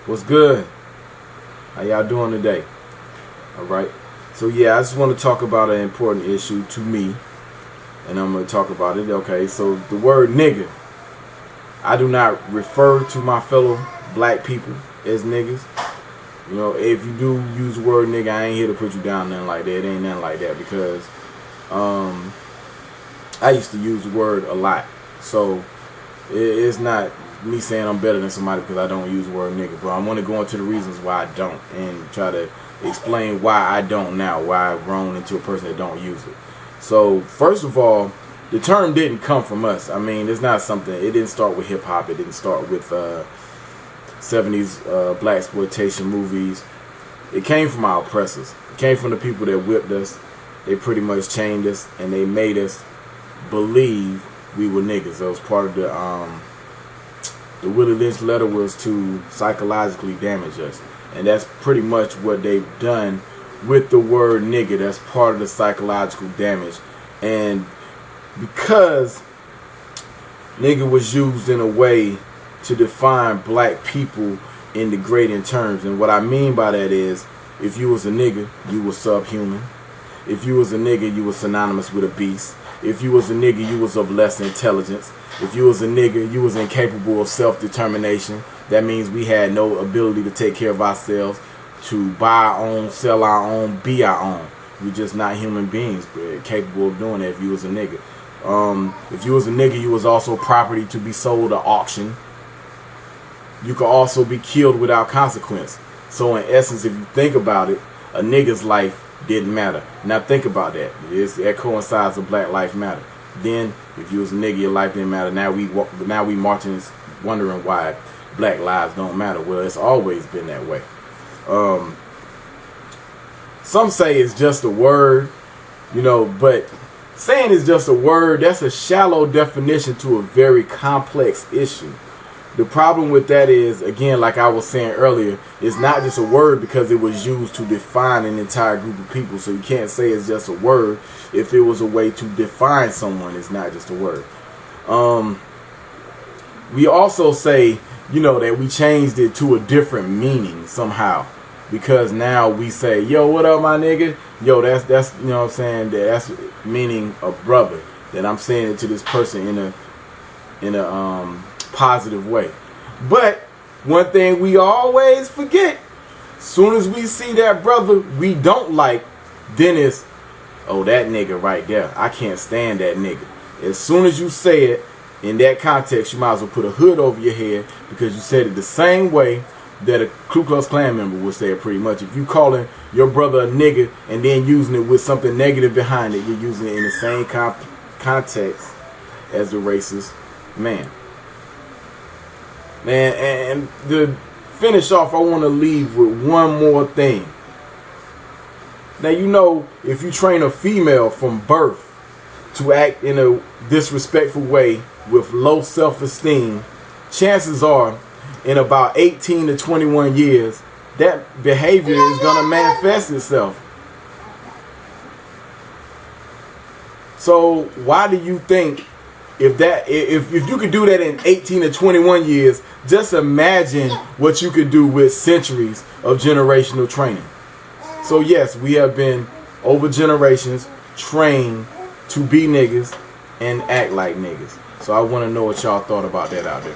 What's good? How y'all doing today? Alright. So yeah, I just want to talk about an important issue to me. And I'm going to talk about it. Okay, so the word nigga. I do not refer to my fellow black people as niggas. You know, if you do use the word nigga, I ain't here to put you down, nothing like that. It ain't nothing like that, because I used to use the word a lot. So it's not me saying I'm better than somebody because I don't use the word nigga. But I want to go into the reasons why I don't and try to explain why I don't now, why I've grown into a person that don't use it. So first of all, the term didn't come from us. I mean, it's not something, it didn't start with hip hop. It didn't start with 70s black exploitation movies. It came from our oppressors. It came from the people that whipped us. They pretty much chained us and they made us believe we were niggas. That was part of the Willie Lynch letter, was to psychologically damage us. And that's pretty much what they've done with the word nigga. That's part of the psychological damage. And because nigga was used in a way to define black people in degrading terms. And what I mean by that is, if you was a nigga, you was subhuman. If you was a nigga, you was synonymous with a beast. If you was a nigga, you was of less intelligence. If you was a nigga, you was incapable of self-determination. That means we had no ability to take care of ourselves, to buy our own, sell our own, be our own. We're just not human beings, but capable of doing that if you was a nigga. If you was a nigga, you was also property to be sold at auction. You could also be killed without consequence. So in essence, if you think about it, a nigga's life didn't matter. Now think about that. That coincides with Black Lives Matter. Then, if you was a nigga, your life didn't matter. Now we marching, wondering why black lives don't matter. Well, it's always been that way. Some say it's just a word, you know, but saying it's just a word, that's a shallow definition to a very complex issue. The problem with that is, again, like I was saying earlier, it's not just a word because it was used to define an entire group of people. So you can't say it's just a word if it was a way to define someone. It's not just a word. We also say, you know, that we changed it to a different meaning somehow, because now we say, yo, what up, my nigga? Yo, that's you know what I'm saying, that's meaning a brother, that I'm saying it to this person in a positive way. But one thing we always forget, soon as we see that brother we don't like, then it's, oh, that nigga right there, I can't stand that nigga. As soon as you say it in that context, you might as well put a hood over your head, because you said it the same way that a Ku Klux Klan member would say it pretty much. If you calling your brother a nigga and then using it with something negative behind it, you're using it in the same context as the racist man. Man, and to finish off, I want to leave with one more thing. Now, you know, if you train a female from birth to act in a disrespectful way with low self-esteem, chances are in about 18 to 21 years, that behavior is going to manifest itself. So why do you think, if you could do that in 18 to 21 years, just imagine what you could do with centuries of generational training. So yes, we have been over generations trained to be niggas and act like niggas. So I want to know what y'all thought about that out there.